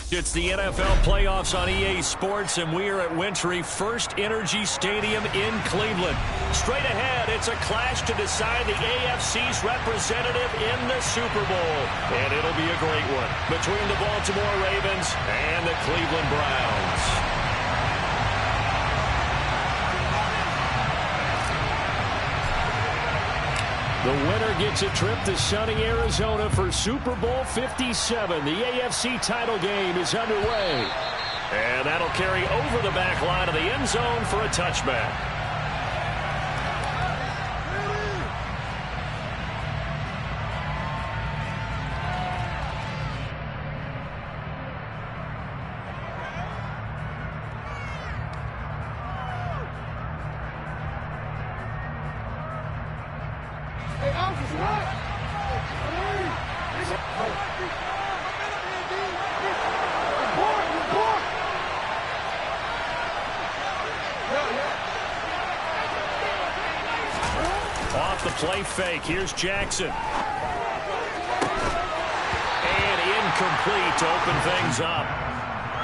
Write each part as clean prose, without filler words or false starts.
It's the NFL playoffs on EA Sports, and we are at Wintry First Energy Stadium in Cleveland. Straight ahead, it's a clash to decide the AFC's representative in the Super Bowl. And it'll be a great one between the Baltimore Ravens and the Cleveland Browns. The winner gets a trip to sunny Arizona for Super Bowl 57. The AFC title game is underway. And that'll carry over the back line of the end zone for a touchback. Off the play fake, here's Jackson. And incomplete to open things up.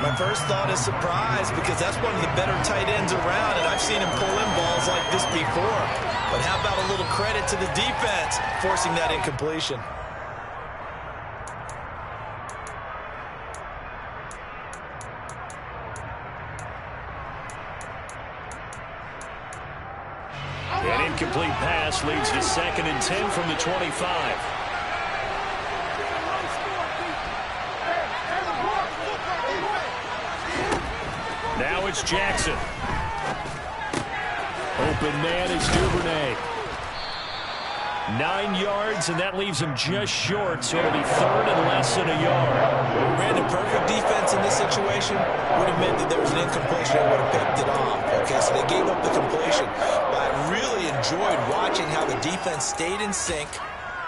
My first thought is surprise because that's one of the better tight ends around, and I've seen him pull in balls like this before. But how about a little credit to the defense forcing that incompletion? An incomplete pass leads to 2nd and 10 from the 25. Now it's Jackson. Open man is Duvernay. 9 yards, and that leaves him just short, so it'll be 3rd and less than a yard. Brandon, perfect defense in this situation would have meant that there was an incompletion and would have picked it off. Okay, so they gave up the completion. But I really enjoyed watching how the defense stayed in sync,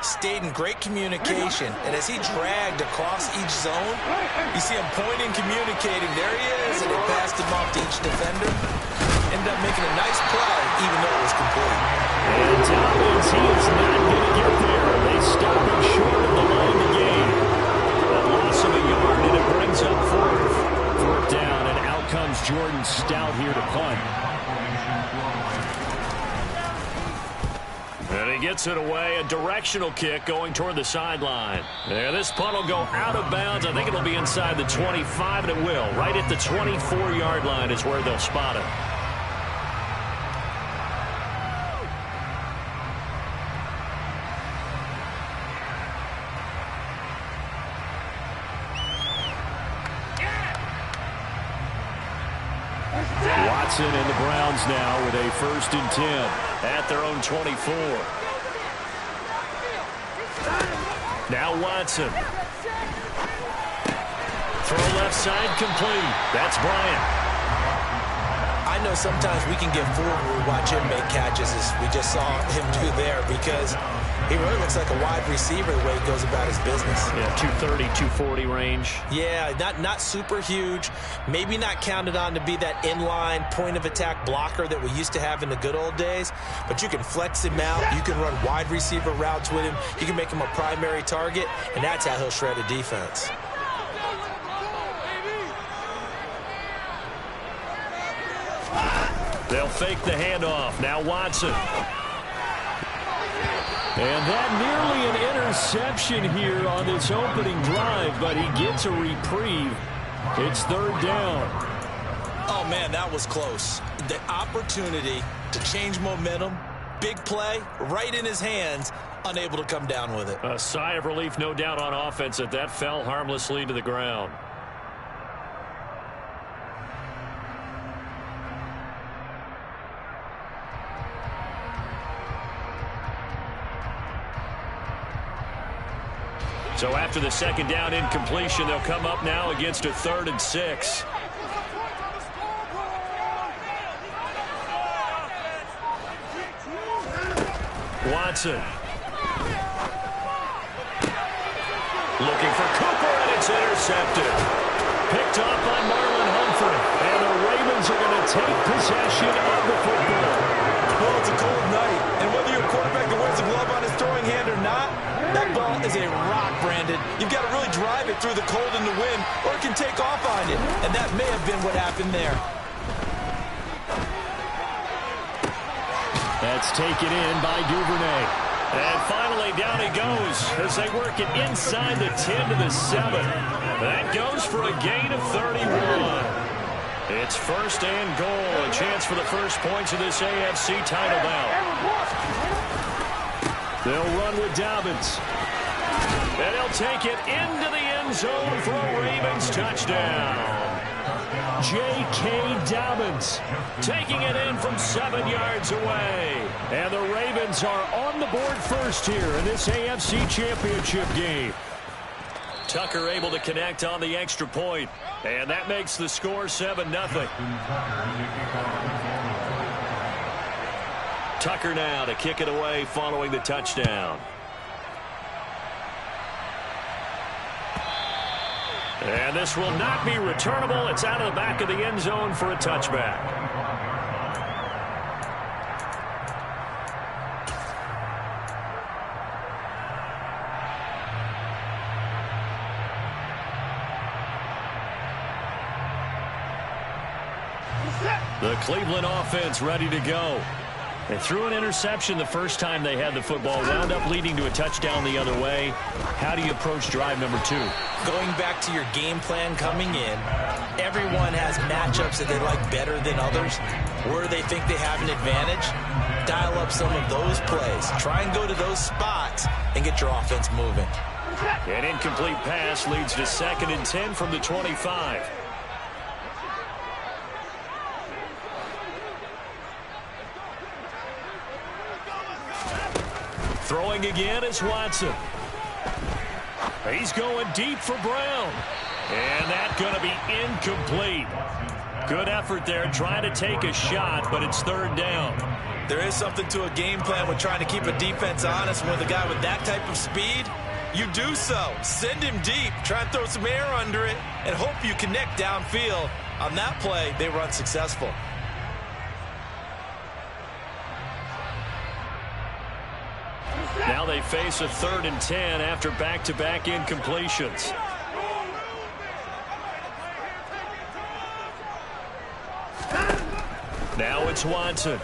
stayed in great communication, and as he dragged across each zone, you see him pointing, communicating. There he is, and he passed him off to each defender. Ended up making a nice play, even though it was complete. And Dobbins, he is not going to get there. They stop him short of the line of the game. A loss of a yard, and it brings up 4th down, and out comes Jordan Stout here to punt. And he gets it away, a directional kick going toward the sideline. Yeah, this punt will go out of bounds. I think it'll be inside the 25, and it will. Right at the 24-yard line is where they'll spot it. Watson and the Browns now with a 1st and 10 at their own 24. Now Watson. Throw left side complete. That's Bryant. I know sometimes we can get fooled when we watch him make catches, as we just saw him do there, because he really looks like a wide receiver the way he goes about his business. Yeah, 230, 240 range. Yeah, not super huge. Maybe not counted on to be that inline point-of-attack blocker that we used to have in the good old days. But you can flex him out. You can run wide receiver routes with him. You can make him a primary target, and that's how he'll shred a defense. They'll fake the handoff. Now Watson. And that nearly an interception here on this opening drive, but he gets a reprieve. It's 3rd down. Oh, man, that was close. The opportunity to change momentum, big play, right in his hands, unable to come down with it. A sigh of relief, no doubt, on offense that fell harmlessly to the ground. So after the 2nd down incompletion, they'll come up now against a 3rd and 6. Watson. Looking for Cooper, and it's intercepted. Picked off by Marlon Humphrey. And the Ravens are going to take possession of the football. Well, it's a cold night, and whether you're a quarterback that wears a glove on his throwing hand or not, That ball is a rock, Brandon. You've got to really drive it through the cold and the wind, or it can take off on you. And that may have been what happened there. That's taken in by Duvernay. And finally, down he goes as they work it inside the 10 to the 7. That goes for a gain of 31. It's first and goal, a chance for the first points of this AFC title bout. They'll run with Dobbins. And he'll take it into the end zone for a Ravens touchdown. J.K. Dobbins taking it in from 7 yards away. And the Ravens are on the board first here in this AFC Championship game. Tucker able to connect on the extra point. And that makes the score 7-0. Tucker now to kick it away following the touchdown. And this will not be returnable. It's out of the back of the end zone for a touchback. The Cleveland offense ready to go. They threw an interception the first time they had the football, wound up leading to a touchdown the other way. How do you approach drive number 2? Going back to your game plan coming in, everyone has matchups that they like better than others. Where they think they have an advantage, dial up some of those plays. Try and go to those spots and get your offense moving. An incomplete pass leads to 2nd and 10 from the 25. Throwing again is Watson. He's going deep for Brown. And that's going to be incomplete. Good effort there trying to take a shot, but it's 3rd down. There is something to a game plan with trying to keep a defense honest. With a guy with that type of speed, you do so. Send him deep. Try and throw some air under it and hope you connect downfield. On that play, they were unsuccessful. Now they face a 3rd and 10 after back-to-back incompletions. Now it's Watson.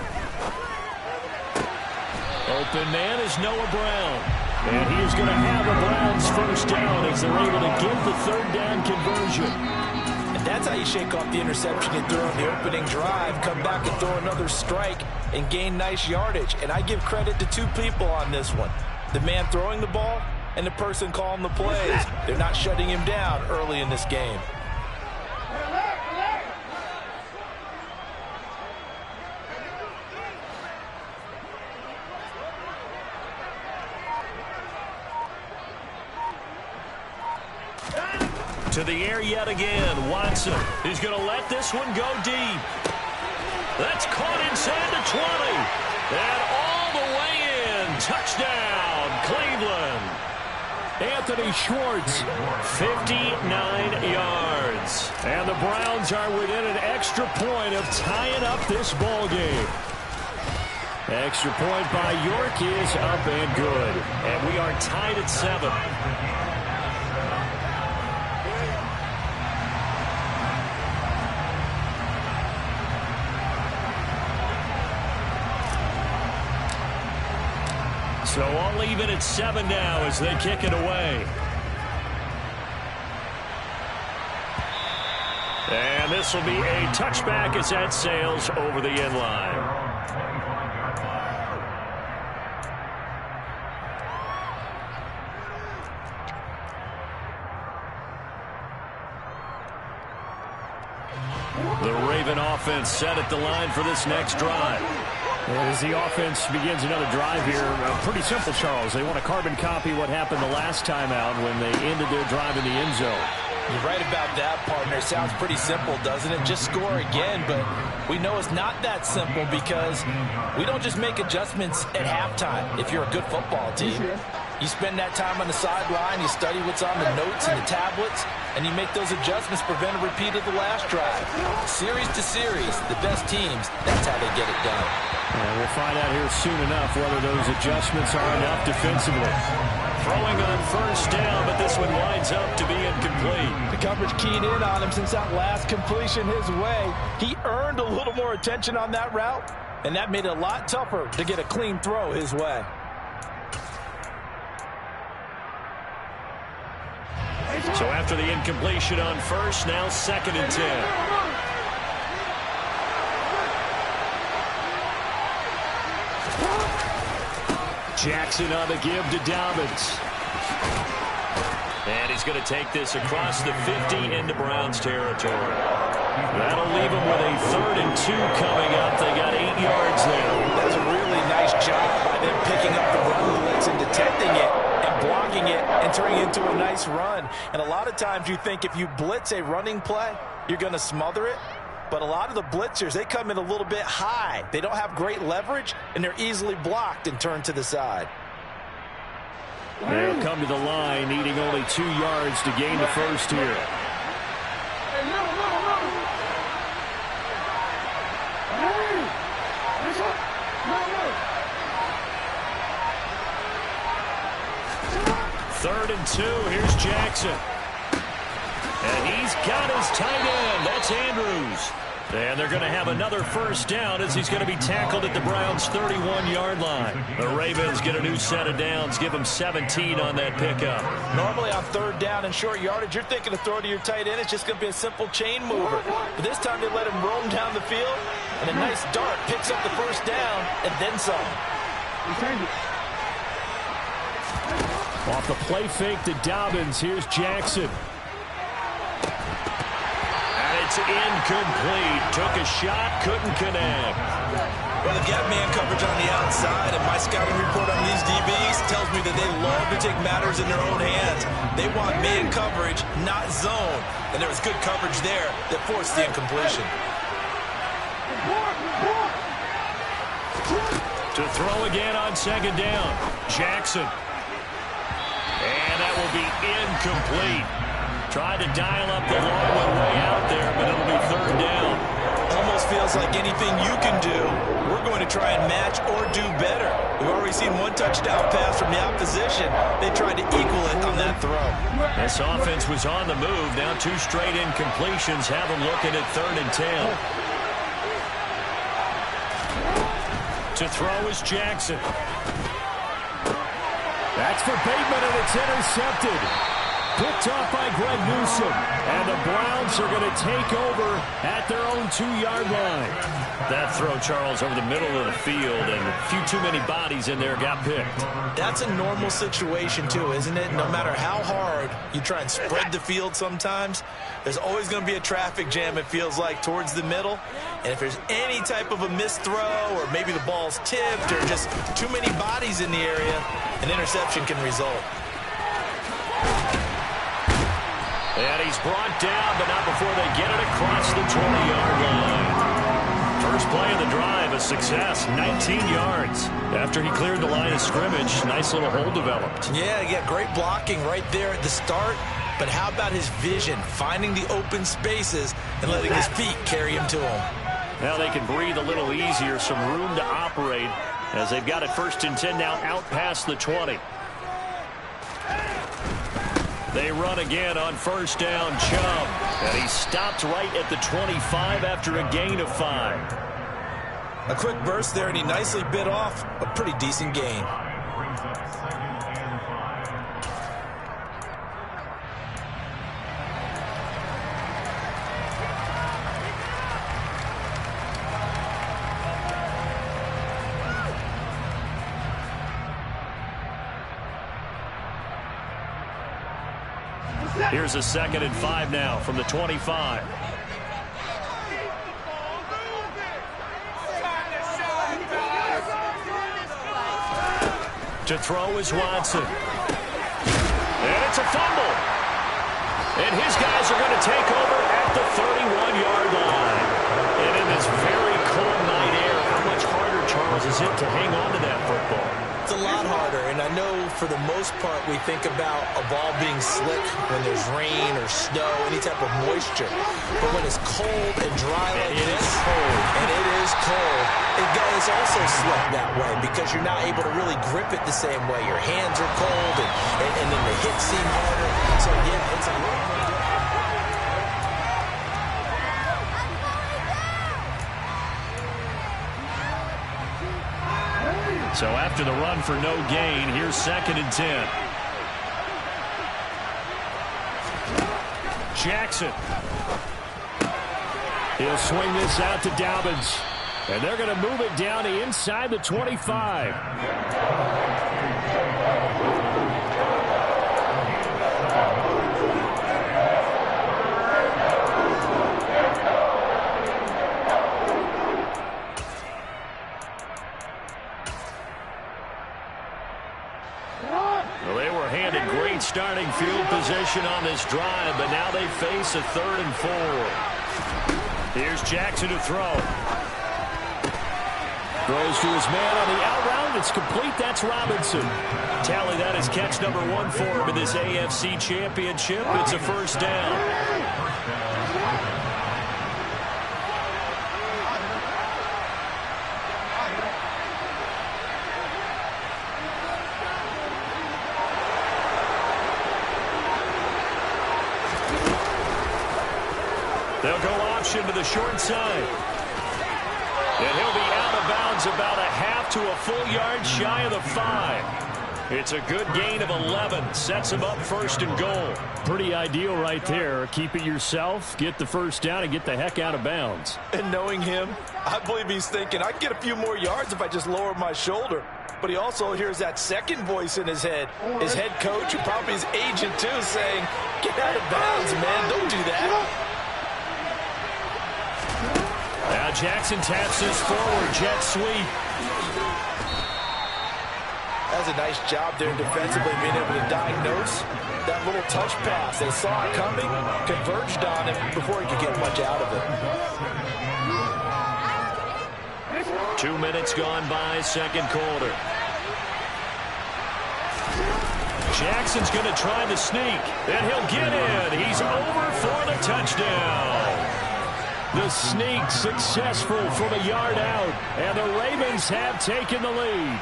Open man is Noah Brown. And he is going to have a Browns first down as they're able to get the 3rd down conversion. And that's how you shake off the interception you threw on the opening drive. Come back and throw another strike and gain nice yardage. And I give credit to 2 people on this one. The man throwing the ball and the person calling the plays. They're not shutting him down early in this game. To the air yet again. Watson is going to let this one go deep. That's caught inside the 20. And all the way in. Touchdown, Cleveland. Anthony Schwartz, 59 yards. And the Browns are within an extra point of tying up this ball game. Extra point by York is up and good. And we are tied at 7. So all even at 7 now as they kick it away. And this will be a touchback as that sails over the end line. The Raven offense set at the line for this next drive. As the offense begins another drive here, pretty simple, Charles. They want to carbon copy what happened the last time out when they ended their drive in the end zone. You're right about that, partner. Sounds pretty simple, doesn't it? Just score again, but we know it's not that simple because we don't just make adjustments at halftime if you're a good football team. You spend that time on the sideline, you study what's on the notes and the tablets, and you make those adjustments, prevent a repeat of the last drive. Series to series, the best teams, that's how they get it done. And we'll find out here soon enough whether those adjustments are enough defensively. Throwing first down, but this one winds up to be incomplete. The coverage keyed in on him since that last completion his way. He earned a little more attention on that route, and that made it a lot tougher to get a clean throw his way. So after the incompletion on first, now 2nd and 10. Jackson on the give to Dobbins. And he's going to take this across the 50 into Browns territory. That'll leave him with a 3rd and 2 coming up. They got 8 yards there. That's a really nice job by them picking up the run blitz and detecting it and blocking it and turning it into a nice run. And a lot of times you think if you blitz a running play, you're going to smother it. But a lot of the blitzers, they come in a little bit high. They don't have great leverage, and they're easily blocked and turned to the side. They'll come to the line, needing only 2 yards to gain the first here. Third and 2. Here's Jackson. And he's got his tight end. That's Andrews. And they're going to have another first down as he's going to be tackled at the Browns' 31-yard line. The Ravens get a new set of downs, give them 17 on that pickup. Normally on 3rd down and short yardage, you're thinking to throw to your tight end. It's just going to be a simple chain mover. But this time they let him roam down the field, and a nice dart picks up the first down and then some. Off the play fake to Dobbins, here's Jackson. It's incomplete. Took a shot, couldn't connect. Well, they've got man coverage on the outside, and my scouting report on these DBs tells me that they love to take matters in their own hands. They want man coverage, not zone. And there was good coverage there that forced the incompletion. To throw again on 2nd down. Jackson. And that will be incomplete. Tried to dial up the long one way out there, but it'll be 3rd down. Almost feels like anything you can do, we're going to try and match or do better. We've already seen 1 touchdown pass from the opposition. They tried to equal it on that throw. This offense was on the move. Now 2 straight incompletions have them looking at 3rd and 10. To throw is Jackson. That's for Bateman, and it's intercepted. Picked off by Greg Newsome. And the Browns are going to take over at their own 2-yard line. That throw, Charles, over the middle of the field, and a few too many bodies in there got picked. That's a normal situation, too, isn't it? No matter how hard you try and spread the field sometimes, there's always going to be a traffic jam, it feels like, towards the middle. And if there's any type of a missed throw, or maybe the ball's tipped, or just too many bodies in the area, an interception can result. And he's brought down, but not before they get it across the 20-yard line. First play of the drive, a success, 19 yards. After he cleared the line of scrimmage, nice little hole developed. Yeah, great blocking right there at the start. But how about his vision, finding the open spaces and letting his feet carry him to him? Now they can breathe a little easier, some room to operate as they've got it 1st and 10 now out past the 20. They run again on 1st down, Chubb. And he stopped right at the 25 after a gain of 5. A quick burst there, and he nicely bit off a pretty decent gain. Here's a 2nd and 5 now from the 25. To throw is Watson. And it's a fumble. And his guys are going to take over at the 31-yard line. And in this very cold night air, how much harder, Charles, is it to hang on to that football? It's a lot harder, and I know for the most part we think about a ball being slick when there's rain or snow, any type of moisture. But when it's cold and dry like this, it's also slick that way because you're not able to really grip it the same way. Your hands are cold, and then the hits seem harder. So, yeah, it's a little more difficult. So after the run for no gain, here's 2nd and 10. Jackson. He'll swing this out to Dobbins. And they're going to move it down to inside the 25. Well, they were handed great starting field position on this drive, but now they face a 3rd and 4. Here's Jackson to throw. Throws to his man on the out route. It's complete. That's Robinson. Tally, that is catch number 1 for him in this AFC Championship. It's a 1st down. They'll go option to the short side. And he'll be out of bounds about a half to a full yard shy of the 5. It's a good gain of 11. Sets him up 1st and goal. Pretty ideal right there. Keep it yourself, get the 1st down, and get the heck out of bounds. And knowing him, I believe he's thinking, I can get a few more yards if I just lower my shoulder. But he also hears that second voice in his head. His head coach, and probably his agent too, saying, get out of bounds, man. Don't do that. Now Jackson taps this forward jet sweep. That's a nice job there defensively, being able to diagnose that little touch pass. They saw it coming, converged on him before he could get much out of it. 2 minutes gone by, 2nd quarter. Jackson's going to try the sneak, and he'll get in. He's over for the touchdown. The sneak successful from a yard out, and the Ravens have taken the lead.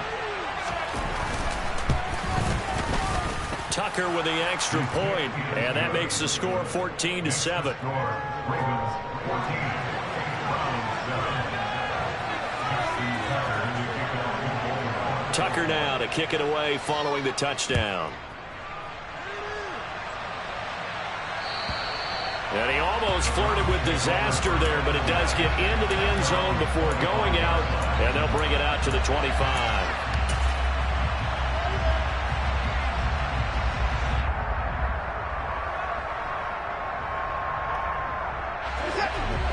Tucker with the extra point, and that makes the score 14-7. Tucker now to kick it away following the touchdown. And he almost flirted with disaster there, but it does get into the end zone before going out, and they'll bring it out to the 25.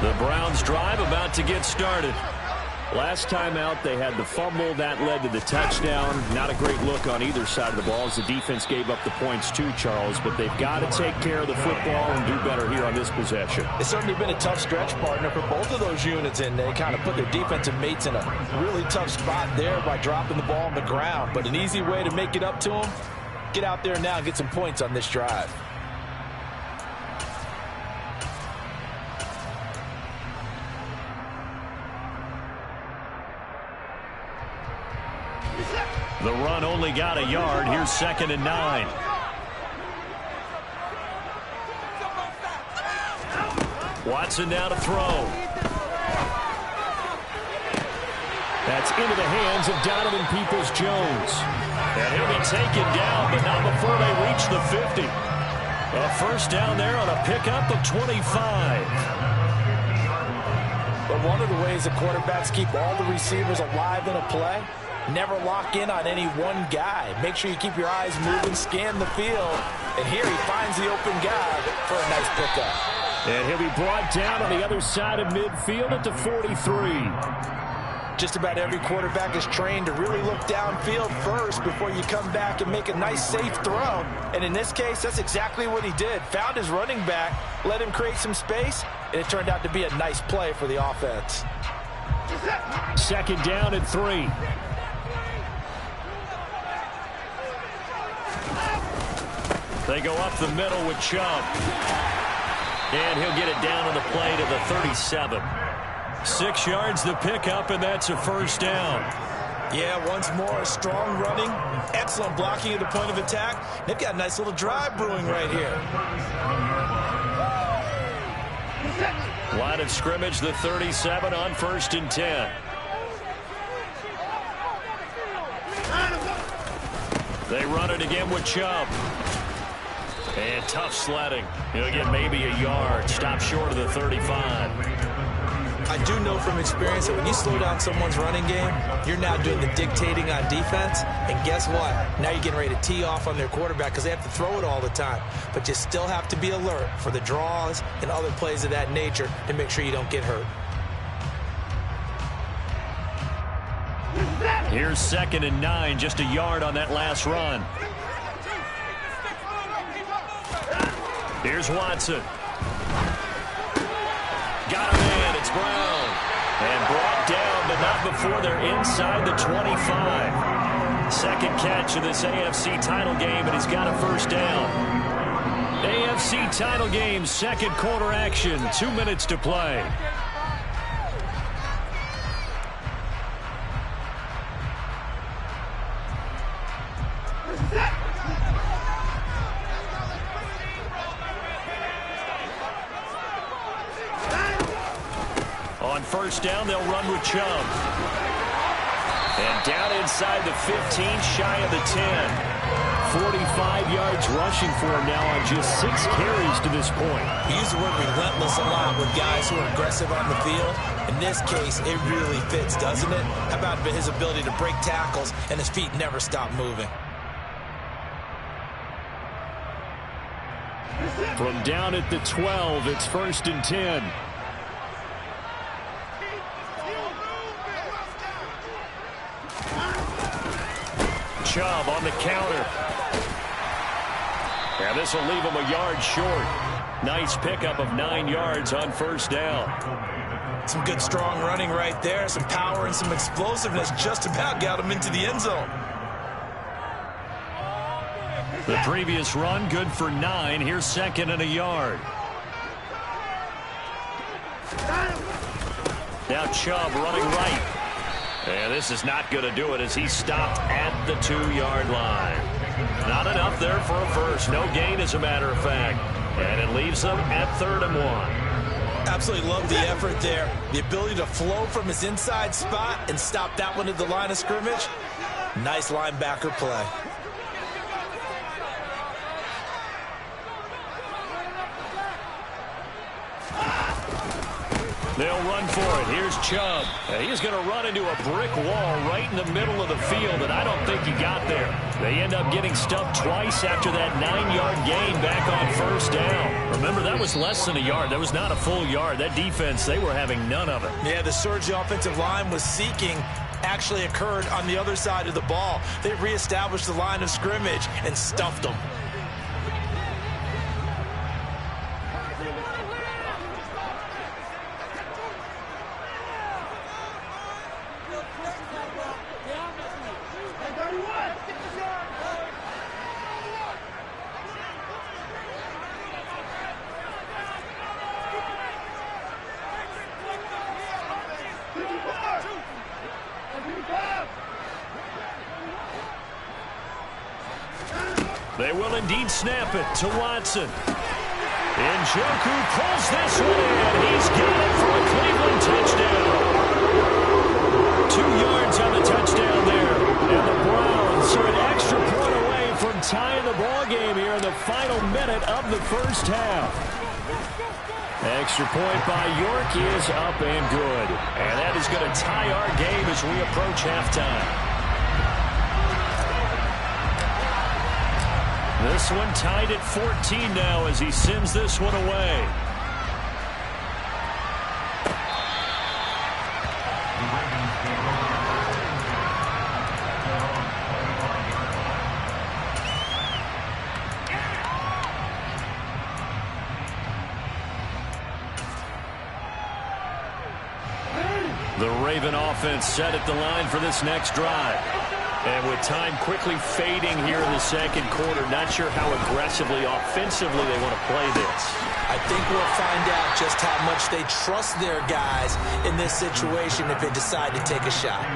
The Browns drive about to get started. Last time out, they had the fumble. That led to the touchdown. Not a great look on either side of the ball as the defense gave up the points too, Charles. But they've got to take care of the football and do better here on this possession. It's certainly been a tough stretch, partner, for both of those units, and they kind of put their defensive mates in a really tough spot there by dropping the ball on the ground. But an easy way to make it up to them, get out there now and get some points on this drive. The run only got a yard. Here's 2nd and 9. Watson now to throw. That's into the hands of Donovan Peoples-Jones. And he'll be taken down, but not before they reach the 50. A 1st down there on a pickup of 25. But one of the ways the quarterbacks keep all the receivers alive in a play, never lock in on any one guy. Make sure you keep your eyes moving, scan the field. And here he finds the open guy for a nice pickup. And he'll be brought down on the other side of midfield at the 43. Just about every quarterback is trained to really look downfield first before you come back and make a nice, safe throw. And in this case, that's exactly what he did. Found his running back, let him create some space, and it turned out to be a nice play for the offense. 2nd down and 3. They go up the middle with Chubb. And he'll get it down on the play to the 37. 6 yards the pickup, and that's a 1st down. Yeah, once more, strong running, excellent blocking at the point of attack. They've got a nice little drive brewing right here. Line of scrimmage, the 37 on 1st and 10. They run it again with Chubb. And tough sledding. He'll get maybe a yard. Stop short of the 35. I do know from experience that when you slow down someone's running game, you're now doing the dictating on defense. And guess what? Now you're getting ready to tee off on their quarterback because they have to throw it all the time. But you still have to be alert for the draws and other plays of that nature to make sure you don't get hurt. Here's 2nd and 9, just a yard on that last run. Here's Watson. Got him in. It's Brown. And brought down, but not before they're inside the 25. Second catch of this AFC title game, and he's got a first down. AFC title game, second quarter action. 2 minutes to play. On first down, they'll run with Chubb. And down inside the 15, shy of the 10. 45 yards rushing for him now on just 6 carries to this point. We use the word relentless a lot with guys who are aggressive on the field. In this case, it really fits, doesn't it? How about his ability to break tackles and his feet never stop moving? From down at the 12, it's 1st and 10. Chubb on the counter. And this will leave him a yard short. Nice pickup of 9 yards on first down. Some good strong running right there. Some power and some explosiveness just about got him into the end zone. The previous run good for 9. Here's 2nd and a yard. Now Chubb running right. And this is not going to do it as he stopped at the 2-yard line. Not enough there for a first. No gain, as a matter of fact. And it leaves them at 3rd and 1. Absolutely love the effort there. The ability to flow from his inside spot and stop that one at the line of scrimmage. Nice linebacker play. They'll run for it. Here's Chubb. He's going to run into a brick wall right in the middle of the field, and I don't think he got there. They end up getting stumped twice after that 9-yard gain back on first down. Remember, that was less than a yard. That was not a full yard. That defense, they were having none of it. Yeah, the surge the offensive line was seeking actually occurred on the other side of the ball. They reestablished the line of scrimmage and stuffed them. They will indeed snap it to Watson. Njoku pulls this one in. He's got it for a Cleveland touchdown. 2 yards on the touchdown there. And the Browns are an extra point away from tying the ball game here in the final minute of the first half. Extra point by York is up and good. And that is going to tie our game as we approach halftime. This one tied at 14 now as he sends this one away. The Raven offense set at the line for this next drive. And with time quickly fading here in the second quarter, not sure how aggressively, offensively they want to play this. I think we'll find out just how much they trust their guys in this situation if they decide to take a shot.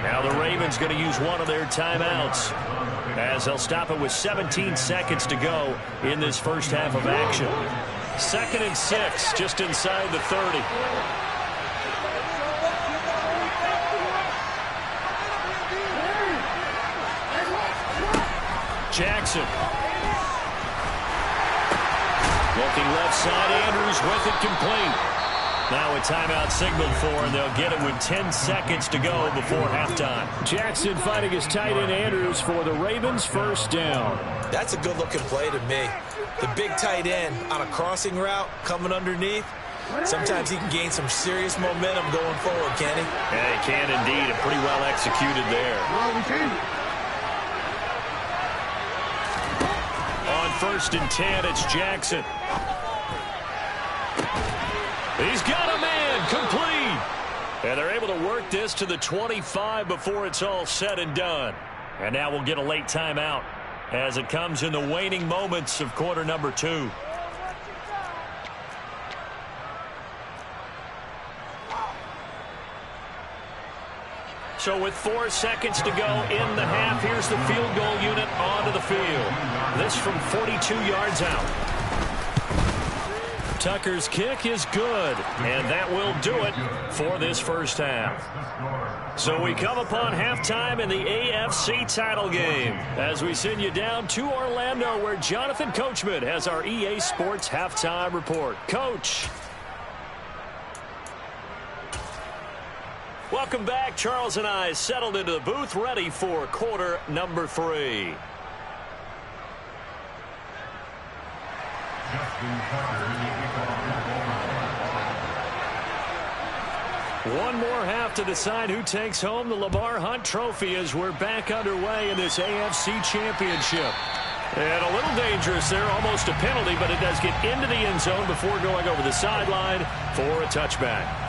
Now the Ravens going to use one of their timeouts, as they'll stop it with 17 seconds to go in this first half of action. 2nd and 6, just inside the 30. Jackson. Looking left side, Andrews with it complete. Now a timeout signaled for, and they'll get it with 10 seconds to go before halftime. Jackson fighting his tight end Andrews for the Ravens' first down. That's a good-looking play to me. The big tight end on a crossing route coming underneath. Sometimes he can gain some serious momentum going forward, can he? Yeah, he can indeed, and pretty well executed there. On 1st and 10, it's Jackson. He's got a man complete. And they're able to work this to the 25 before it's all said and done. And now we'll get a late timeout as it comes in the waning moments of quarter number 2. So with 4 seconds to go in the half, here's the field goal unit onto the field. This from 42 yards out. Tucker's kick is good, and that will do it for this first half. So we come upon halftime in the AFC title game as we send you down to Orlando, where Jonathan Coachman has our EA Sports halftime report. Coach. Welcome back. Charles and I settled into the booth, ready for quarter number 3. One more half to decide who takes home the Lamar Hunt Trophy as we're back underway in this AFC Championship. And a little dangerous there, almost a penalty, but it does get into the end zone before going over the sideline for a touchback.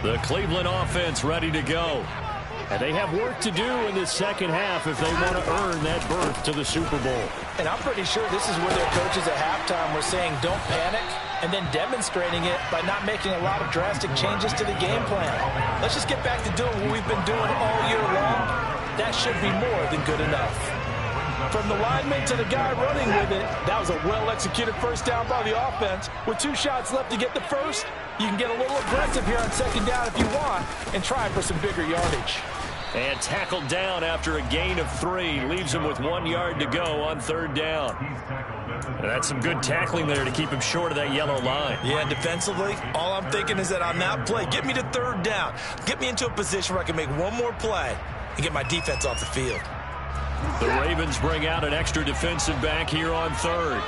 The Cleveland offense ready to go. And they have work to do in the second half if they want to earn that berth to the Super Bowl. And I'm pretty sure this is where their coaches at halftime were saying don't panic, and then demonstrating it by not making a lot of drastic changes to the game plan. Let's just get back to doing what we've been doing all year long. That should be more than good enough. From the lineman to the guy running with it, that was a well-executed first down by the offense. With 2 shots left to get the first, you can get a little aggressive here on second down if you want and try for some bigger yardage. And tackled down after a gain of 3. Leaves him with 1 yard to go on 3rd down. And that's some good tackling there to keep him short of that yellow line. Yeah, defensively, all I'm thinking is that on that play, get me to 3rd down. Get me into a position where I can make one more play and get my defense off the field. The Ravens bring out an extra defensive back here on 3rd.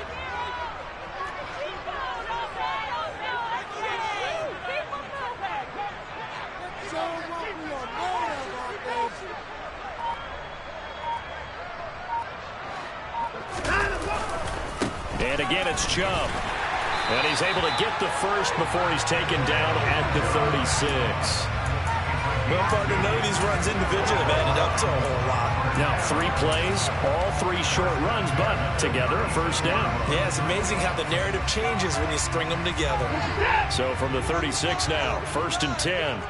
And again, it's Chubb. And he's able to get the first before he's taken down at the 36. Well, partner, none of these runs individually have added up to a whole lot. Now 3 plays, all 3 short runs, but together a first down. Yeah, it's amazing how the narrative changes when you string them together. So from the 36 now, 1st and 10.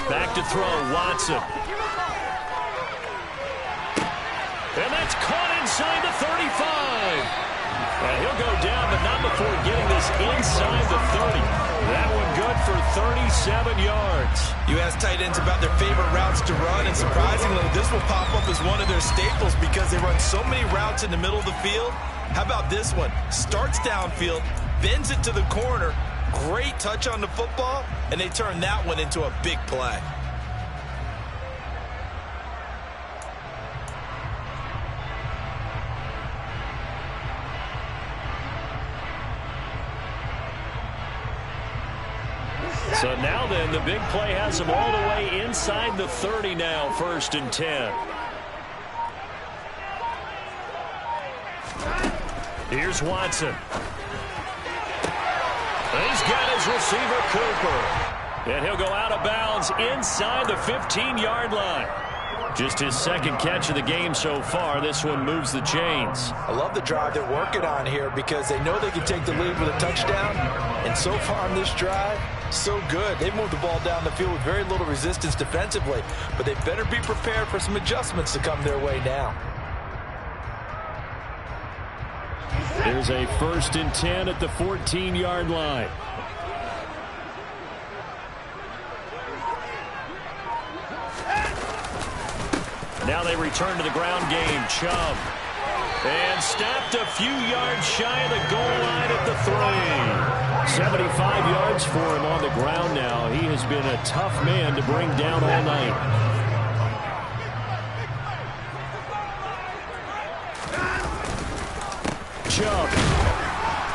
Back to throw, Watson. And that's caught inside the 35. And he'll go down, but not before getting this inside the 30. That one good for 37 yards. You ask tight ends about their favorite routes to run, and surprisingly, this will pop up as one of their staples because they run so many routes in the middle of the field. How about this one? Starts downfield, bends it to the corner, great touch on the football, and they turn that one into a big play. So now then, the big play has him all the way inside the 30 now, 1st and 10. Here's Watson. He's got his receiver, Cooper. And he'll go out of bounds inside the 15-yard line. Just his second catch of the game so far. This one moves the chains. I love the drive they're working on here because they know they can take the lead with a touchdown. And so far on this drive, so good. They've moved the ball down the field with very little resistance defensively. But they better be prepared for some adjustments to come their way now. There's a 1st and 10 at the 14-yard line. Now they return to the ground game. Chubb. And stopped a few yards shy of the goal line at the 3. 75 yards for him on the ground now. He has been a tough man to bring down all night. Chubb.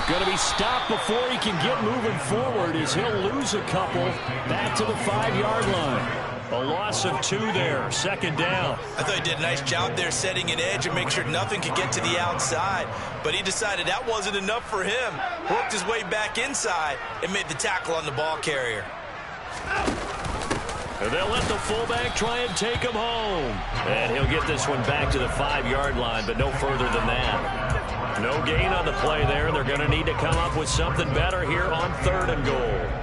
Going to be stopped before he can get moving forward as he'll lose a couple back to the 5-yard line. A loss of 2 there, 2nd down. I thought he did a nice job there setting an edge and make sure nothing could get to the outside. But he decided that wasn't enough for him. Worked his way back inside and made the tackle on the ball carrier. And they'll let the fullback try and take him home. And he'll get this one back to the 5-yard line, but no further than that. No gain on the play there. They're going to need to come up with something better here on 3rd and goal.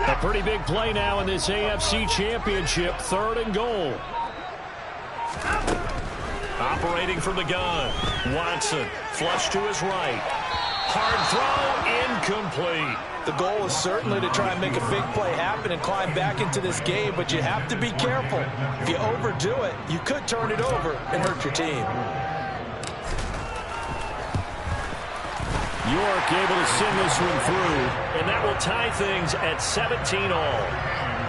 A pretty big play now in this AFC Championship. 3rd and goal. Operating from the gun. Watson. Flush to his right. Hard throw. Incomplete. The goal is certainly to try and make a big play happen and climb back into this game, but you have to be careful. If you overdo it, you could turn it over and hurt your team. York able to send this one through, and that will tie things at 17 all.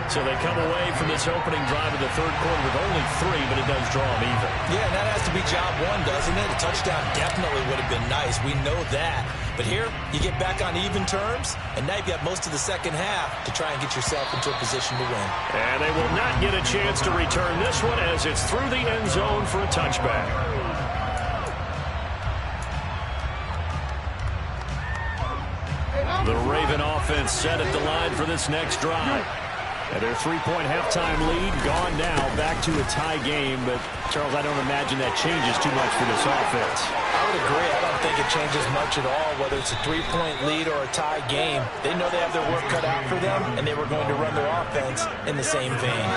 So they come away from this opening drive of the 3rd quarter with only 3, but it does draw them even. Yeah, and that has to be job 1, doesn't it? A touchdown definitely would have been nice. We know that. But here, you get back on even terms, and now you've got most of the 2nd half to try and get yourself into a position to win. And they will not get a chance to return this one as it's through the end zone for a touchback. The Raven offense set at the line for this next drive. And their 3-point halftime lead gone now, back to a tie game. But, Charles, I don't imagine that changes too much for this offense. I would agree. I don't think it changes much at all, whether it's a 3-point lead or a tie game. They know they have their work cut out for them, and they were going to run their offense in the same vein.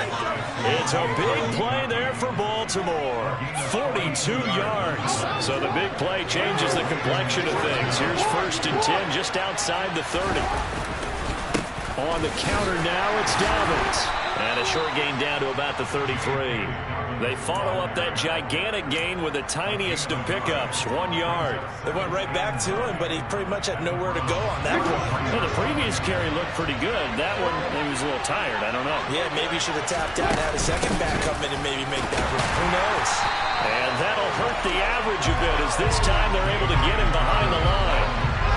It's a big play there for Baltimore. 42 yards. So the big play changes the complexion of things. Here's 1st and 10 just outside the 30. On the counter now, it's Dobbins. And a short gain down to about the 33. They follow up that gigantic gain with the tiniest of pickups, 1 yard. They went right back to him, but he pretty much had nowhere to go on that one. Well, the previous carry looked pretty good. That one, he was a little tired. I don't know. Yeah, maybe he should have tapped out and had a second back come in and maybe make that run. Who knows? And that'll hurt the average a bit as this time they're able to get him behind the line.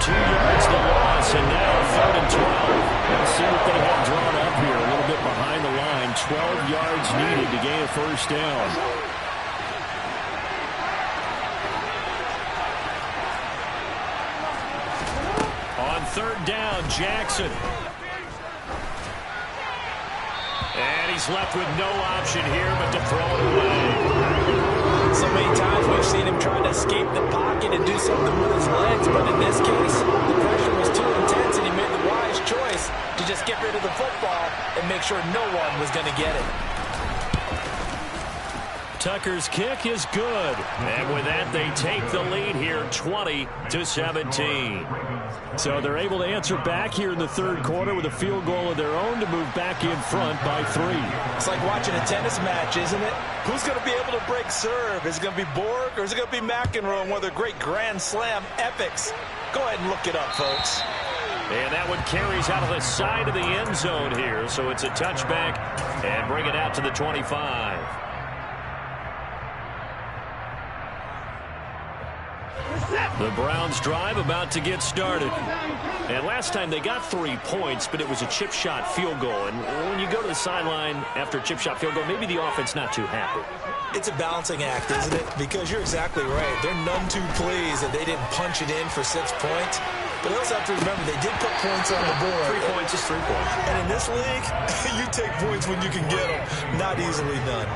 2 yards the loss, and now 3rd and 12. Let's see what they have drawn up here. A little bit behind the line. 12 yards needed to gain a 1st down. On 3rd down, Jackson. And he's left with no option here but to throw it away. So many times we've seen him trying to escape the pocket and do something with his legs, but in this case, the pressure was too intense and he made the wise choice to just get rid of the football and make sure no one was going to get it. Tucker's kick is good. And with that, they take the lead here 20-17. So they're able to answer back here in the 3rd quarter with a field goal of their own to move back in front by 3. It's like watching a tennis match, isn't it? Who's going to be able to break serve? Is it going to be Borg or is it going to be McEnroe, one of their great Grand Slam epics? Go ahead and look it up, folks. And that one carries out of the side of the end zone here. So it's a touchback and bring it out to the 25. The Browns drive about to get started. And last time they got 3 points, but it was a chip shot field goal. And when you go to the sideline after a chip shot field goal, maybe the offense not too happy. It's a balancing act, isn't it? Because you're exactly right. They're none too pleased that they didn't punch it in for 6 points. But you also have to remember they did put points on the board. 3 points is 3 points. And in this league, you take points when you can get them. Not easily done.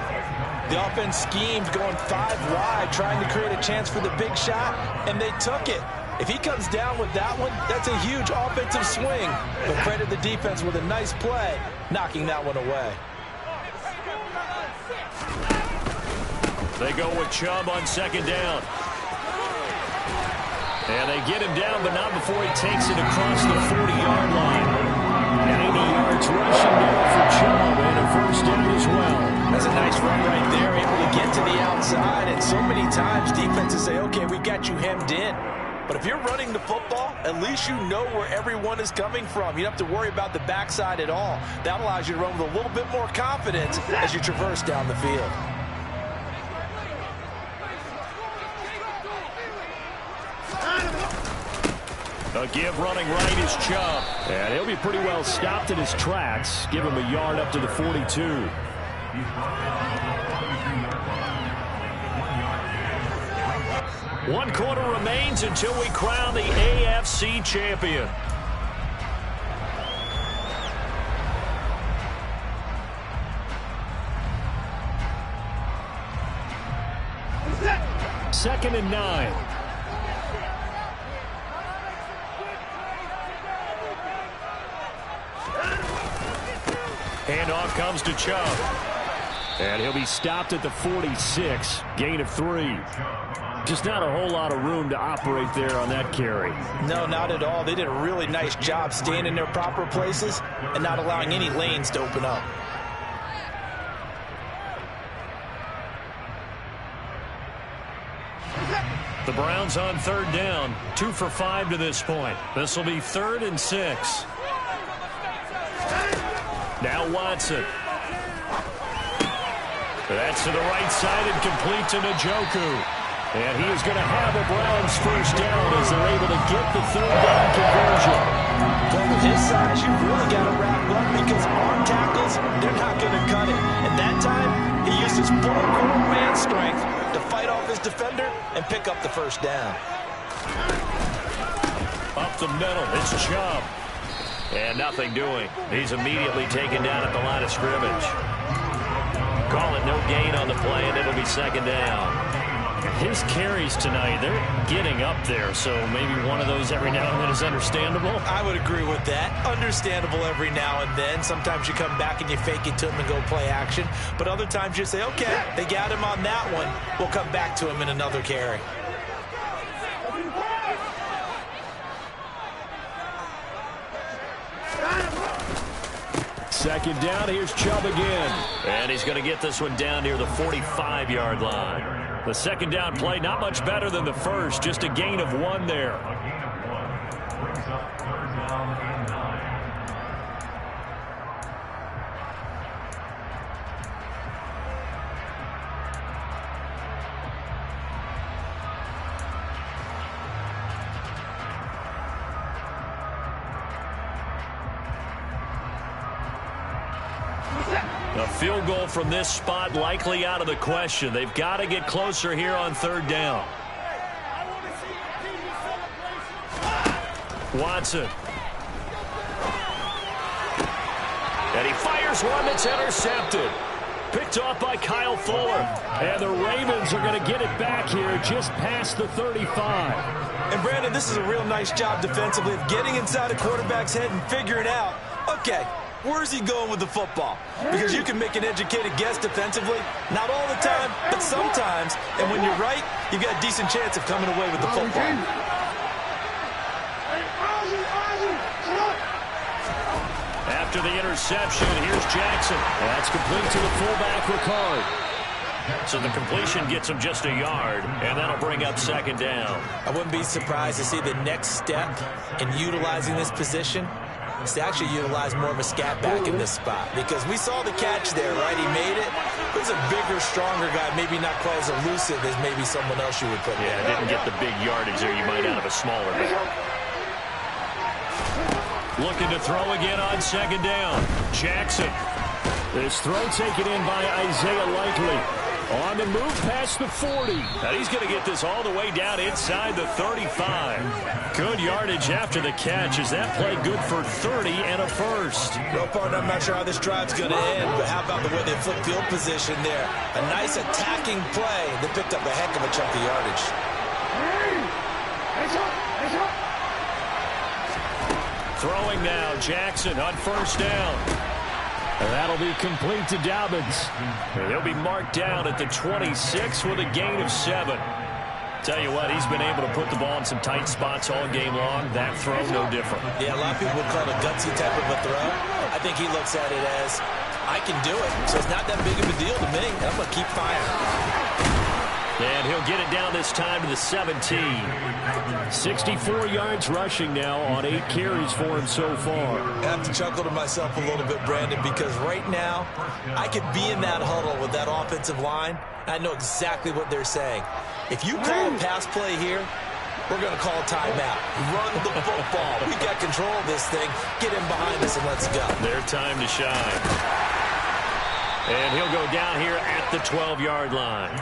The offense schemed going 5 wide, trying to create a chance for the big shot, and they took it. If he comes down with that one, that's a huge offensive swing. But credit the defense with a nice play, knocking that one away. They go with Chubb on 2nd down. And they get him down, but not before he takes it across the 40-yard line. 90 yards rushing down for Chubb, and a 1st down as well. That's a nice run right there, able to get to the outside. And so many times defenses say, okay, we got you hemmed in. But if you're running the football, at least you know where everyone is coming from. You don't have to worry about the backside at all. That allows you to run with a little bit more confidence as you traverse down the field. A give running right is Chubb. And he'll be pretty well stopped in his tracks. Give him a yard up to the 42. One quarter remains until we crown the AFC champion. Second and 9. Handoff comes to Chubb. And he'll be stopped at the 46. Gain of 3. Just not a whole lot of room to operate there on that carry. No, not at all. They did a really nice job staying in their proper places and not allowing any lanes to open up. The Browns on 3rd down. 2 for 5 to this point. This will be 3rd and 6. Now Watson. That's to the right side and complete to Njoku. And he is going to have a Browns 1st down as they're able to get the 3rd down conversion. But with his size, you've really got to wrap up because arm tackles, they're not going to cut it. And that time, he used his full grown man strength to fight off his defender and pick up the 1st down. Up the middle, it's Chubb. And nothing doing. He's immediately taken down at the line of scrimmage. Call it no gain on the play, and it'll be 2nd down. His carries tonight, they're getting up there, so maybe one of those every now and then is understandable. I would agree with that. Understandable every now and then. Sometimes you come back and you fake it to him and go play action. But other times you say, okay, they got him on that one. We'll come back to him in another carry. Second down, here's Chubb again. And he's going to get this one down near the 45-yard line. The 2nd down play, not much better than the first, just a gain of 1 there. A field goal from this spot likely out of the question. They've got to get closer here on 3rd down. Watson. And he fires one that's intercepted. Picked off by Kyle Fuller. And the Ravens are going to get it back here just past the 35. And Brandon, this is a real nice job defensively of getting inside a quarterback's head and figuring out, okay, where's he going with the football? Because you can make an educated guess defensively. Not all the time, but sometimes. And when you're right, you've got a decent chance of coming away with the football. After the interception, here's Jackson. That's complete to the fullback, Ricard. So the completion gets him just a yard, and that'll bring up second down. I wouldn't be surprised to see the next step in utilizing this position is to actually utilize more of a scat back in this spot, because we saw the catch there, right? He made it. It was a bigger, stronger guy, maybe not quite as elusive as maybe someone else you would put there. Yeah, didn't get the big yardage there you might out of a smaller back. Looking to throw again on second down. Jackson. This throw taken in by Isaiah Likely. On the move past the 40. And he's going to get this all the way down inside the 35. Good yardage after the catch. Is that play good for 30 and a first? Well, partner, I'm not sure how this drive's going to end, but how about the way they flip field position there? A nice attacking play. They picked up a heck of a chunk of yardage. Throwing now, Jackson on first down. And that'll be complete to Dobbins. He'll be marked down at the 26 with a gain of 7. Tell you what, he's been able to put the ball in some tight spots all game long. That throw, no different. Yeah, a lot of people would call it a gutsy type of a throw. I think he looks at it as, I can do it, so it's not that big of a deal to me. I'm going to keep firing. And he'll get it down this time to the 17. 64 yards rushing now on 8 carries for him so far. I have to chuckle to myself a little bit, Brandon, because right now I could be in that huddle with that offensive line. I know exactly what they're saying. If you call a pass play here, we're going to call a timeout. Run the football. We got control of this thing. Get in behind us and let's go. Their time to shine. And he'll go down here at the 12-yard line.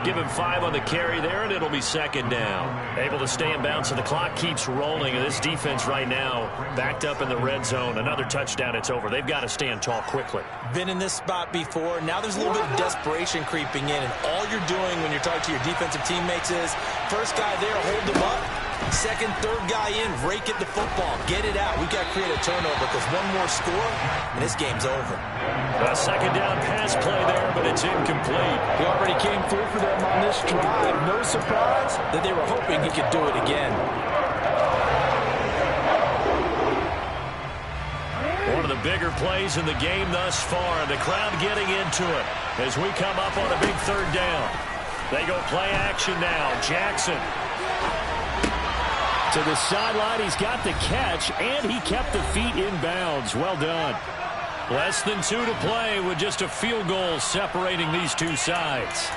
Give him 5 on the carry there, and it'll be second down. Able to stay in bounds, so the clock keeps rolling. And this defense right now backed up in the red zone. Another touchdown, it's over. They've got to stand tall quickly. Been in this spot before. Now there's a little bit of desperation creeping in, and all you're doing when you're talking to your defensive teammates is first guy there, hold them up. Second, third guy in, rake at the football. Get it out. We've got to create a turnover because one more score, and this game's over. A second down pass play there, but it's incomplete. He already came through for them on this drive. No surprise that they were hoping he could do it again. One of the bigger plays in the game thus far, and the crowd getting into it as we come up on a big third down. They go play action now. Jackson. To the sideline, he's got the catch, and he kept the feet in bounds. Well done. Less than 2 to play with just a field goal separating these two sides.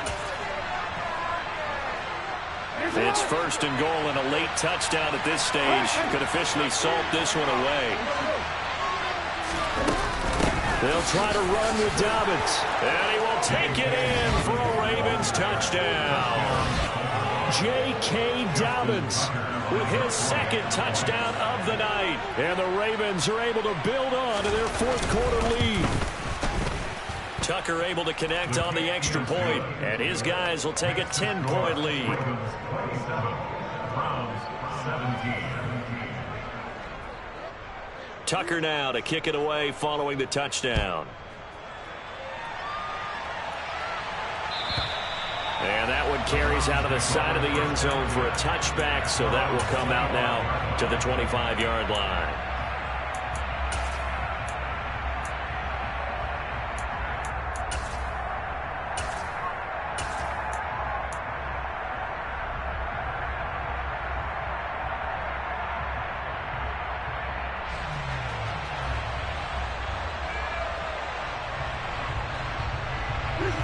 It's first and goal, and a late touchdown at this stage could officially salt this one away. They'll try to run with Dobbins, and he will take it in for a Ravens touchdown. J.K. Dobbins with his second touchdown of the night. And the Ravens are able to build on to their fourth-quarter lead. Tucker able to connect on the extra point, and his guys will take a 10-point lead. Tucker now to kick it away following the touchdown. And that one carries out of the side of the end zone for a touchback, so that will come out now to the 25-yard line.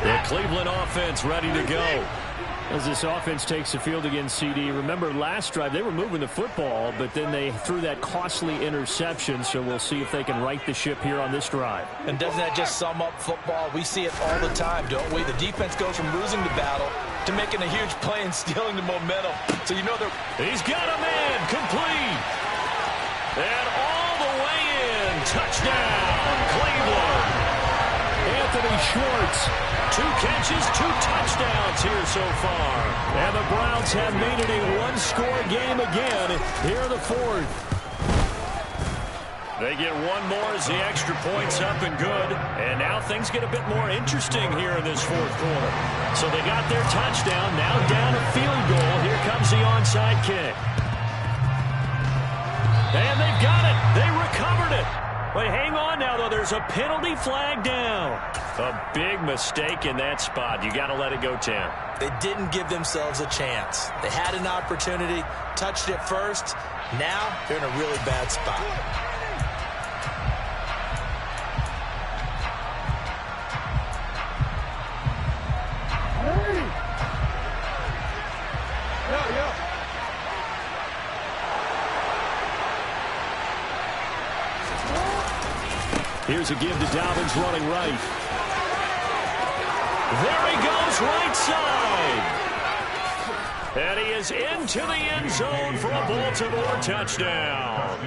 The Cleveland offense ready to go. As this offense takes the field against CD, remember last drive they were moving the football, but then they threw that costly interception, so we'll see if they can right the ship here on this drive. And doesn't that just sum up football? We see it all the time, don't we? The defense goes from losing the battle to making a huge play and stealing the momentum. So you know they're... He's got a man, complete. And all the way in, touchdown, Cleveland. Anthony Schwartz. 2 catches, 2 touchdowns here so far. And the Browns have made it a one-score game again here in the fourth. They get one more as the extra point's up and good. And now things get a bit more interesting here in this fourth quarter. So they got their touchdown, now down a field goal. Here comes the onside kick. And they've got it. They recovered it. Wait, hang on now, though. There's a penalty flag down. A big mistake in that spot. You got to let it go, Tim. They didn't give themselves a chance. They had an opportunity, touched it first. Now they're in a really bad spot. Here's a give to Dobbins running right. There he goes, right side. And he is into the end zone for a Baltimore touchdown.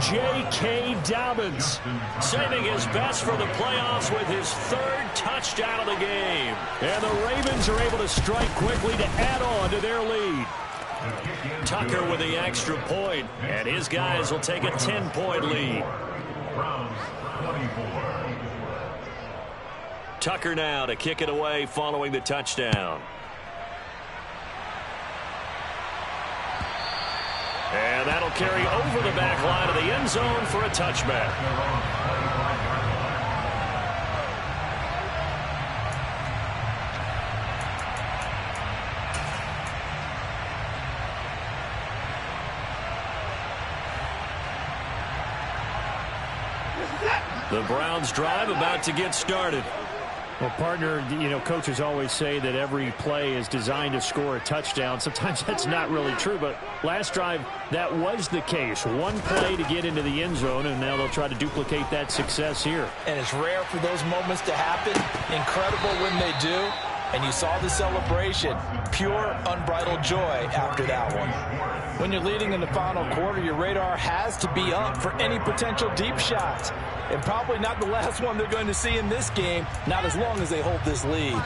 J.K. Dobbins saving his best for the playoffs with his third touchdown of the game. And the Ravens are able to strike quickly to add on to their lead. Tucker with the extra point, and his guys will take a 10-point lead. Tucker now to kick it away following the touchdown. And that'll carry over the back line of the end zone for a touchback. The Browns drive about to get started. Well, partner, coaches always say that every play is designed to score a touchdown. Sometimes that's not really true, but last drive, that was the case. One play to get into the end zone, and now they'll try to duplicate that success here. And it's rare for those moments to happen. Incredible when they do. And you saw the celebration. Pure, unbridled joy after that one. When you're leading in the final quarter, your radar has to be up for any potential deep shots. And probably not the last one they're going to see in this game, not as long as they hold this lead.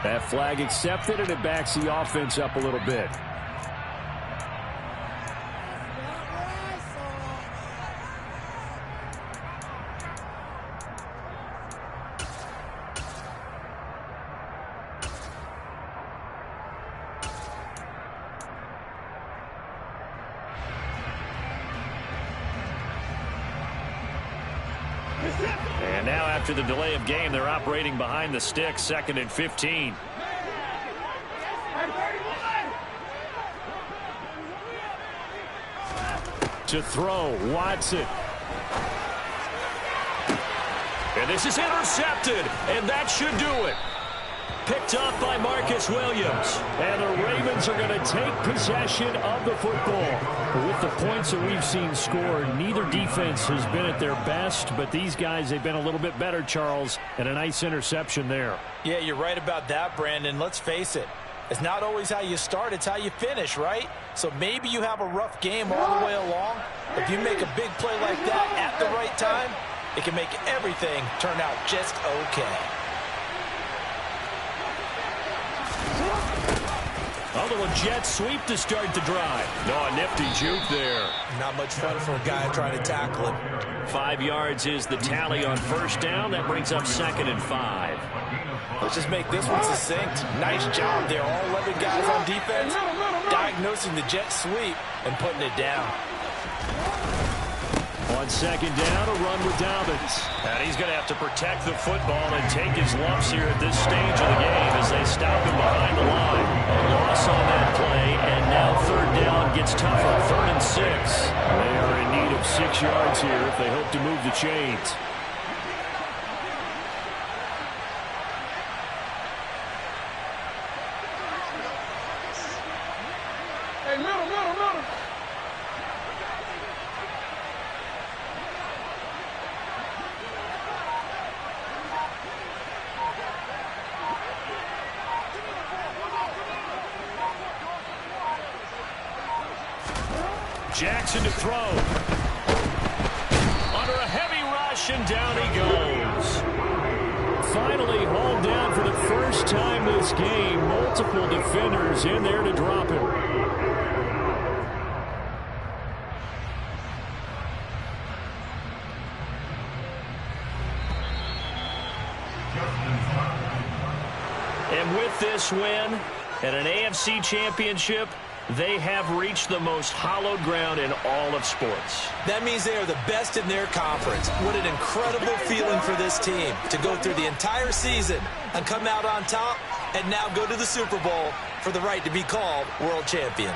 That flag accepted, and it backs the offense up a little bit. And now after the delay of game, they're operating behind the sticks, 2nd and 15. To throw, Watson. And this is intercepted, and that should do it. Picked off by Marcus Williams. And the Ravens are going to take possession of the football. With the points that we've seen scored, neither defense has been at their best, but these guys, they've been a little bit better, Charles, and a nice interception there. Yeah, you're right about that, Brandon. Let's face it. It's not always how you start, it's how you finish, right? So maybe you have a rough game all the way along. If you make a big play like that at the right time, it can make everything turn out just okay. Although a jet sweep to start the drive. No, a nifty juke there. Not much fun for a guy trying to tackle him. 5 yards is the tally on first down. That brings up 2nd and 5. Let's just make this one succinct. Nice job there. All 11 guys on defense diagnosing the jet sweep and putting it down. On 2nd down, a run with Dobbins. And he's going to have to protect the football and take his lumps here at this stage of the game as they stop him behind the line. A loss on that play, and now 3rd down gets tougher. 3rd and 6. They are in need of 6 yards here if they hope to move the chains. Jackson to throw. Under a reception. Down he goes. Finally hauled down for the first time this game. Multiple defenders in there to drop him. And with this win and an AFC championship, they have reached the most hallowed ground in all of sports. That means they are the best in their conference. What an incredible feeling for this team to go through the entire season and come out on top and now go to the Super Bowl for the right to be called world champion.